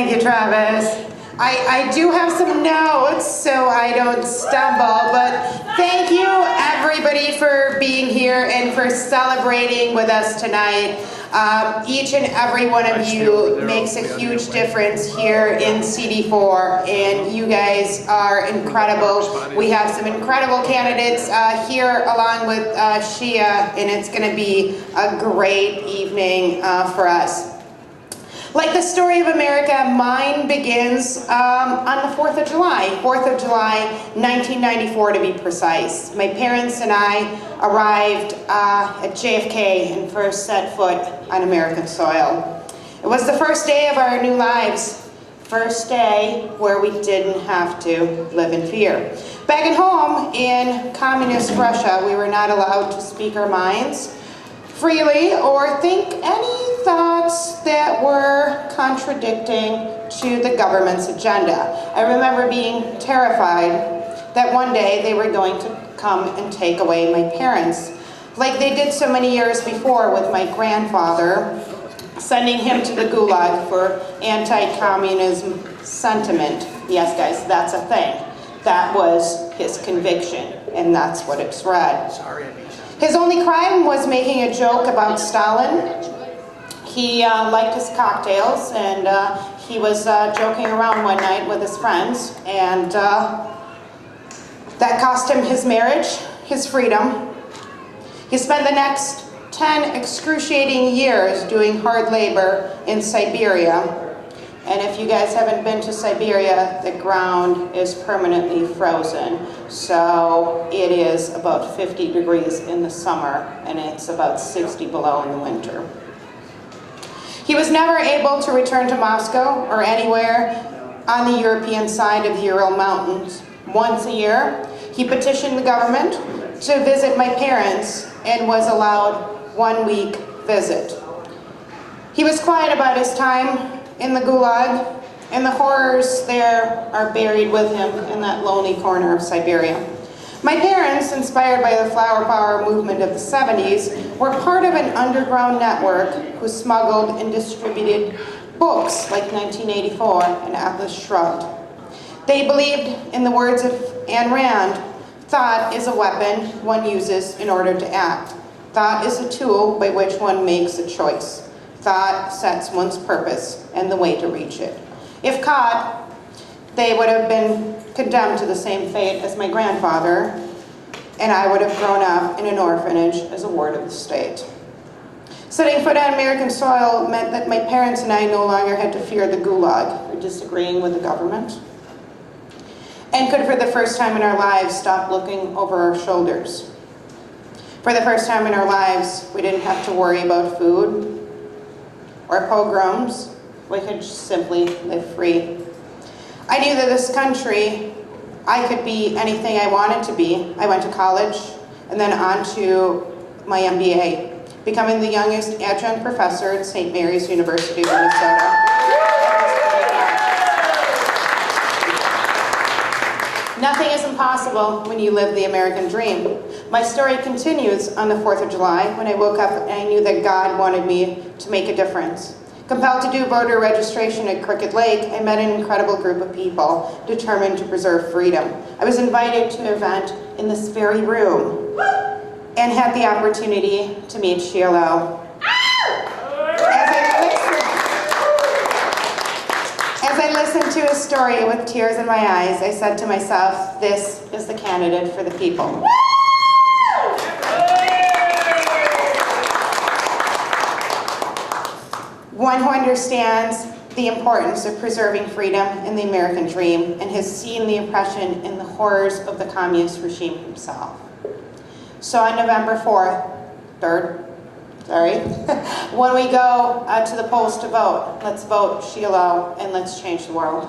Thank you, Travis. I do have some notes so I don't stumble, but thank you everybody for being here and for celebrating with us tonight. Each and every one of you makes a huge difference here in CD4, and you guys are incredible. We have some incredible candidates here along with Shia, and it's going to be a great evening for us. Like the story of America, mine begins on the 4th of July, 4th of July, 1994 to be precise. My parents and I arrived at JFK and first set foot on American soil. It was the first day of our new lives, first day where we didn't have to live in fear. Back at home in communist Russia, we were not allowed to speak our minds freely or think any thoughts that were contradicting to the government's agenda. I remember being terrified that one day they were going to come and take away my parents, like they did so many years before with my grandfather, sending him to the Gulag for anti-communism sentiment. Yes, guys, that's a thing. That was his conviction, and that's what it's read. His only crime was making a joke about Stalin. He liked his cocktails, and he was joking around one night with his friends, and that cost him his marriage, his freedom. He spent the next 10 excruciating years doing hard labor in Siberia. And if you guys haven't been to Siberia, the ground is permanently frozen. So it is about 50 degrees in the summer, and it's about 60 below in the winter. He was never able to return to Moscow or anywhere on the European side of the Ural Mountains. Once a year, he petitioned the government to visit my parents and was allowed 1 week visit. He was quiet about his time in the Gulag, and the horrors there are buried with him in that lonely corner of Siberia. My parents, inspired by the flower power movement of the 70s, were part of an underground network who smuggled and distributed books like 1984 and Atlas Shrugged. They believed, in the words of Ayn Rand, thought is a weapon one uses in order to act. Thought is a tool by which one makes a choice. Thought sets one's purpose and the way to reach it. If caught, they would have been condemned to the same fate as my grandfather, and I would have grown up in an orphanage as a ward of the state. Setting foot on American soil meant that my parents and I no longer had to fear the Gulag for disagreeing with the government, and could for the first time in our lives stop looking over our shoulders. For the first time in our lives, we didn't have to worry about food or pogroms. We could just simply live free. I knew that this country, I could be anything I wanted to be. I went to college and then on to my MBA, becoming the youngest adjunct professor at St. Mary's University of Minnesota. Nothing is impossible when you live the American dream. My story continues on the 4th of July when I woke up and I knew that God wanted me to make a difference. Compelled to do voter registration at Crooked Lake, I met an incredible group of people determined to preserve freedom. I was invited to an event in this very room and had the opportunity to meet Shiloh. As I listened to his story with tears in my eyes, I said to myself, this is the candidate for the people. One who understands the importance of preserving freedom in the American dream and has seen the oppression and the horrors of the communist regime himself. So on November 3rd, when we go to the polls to vote, let's vote Shiloh and let's change the world.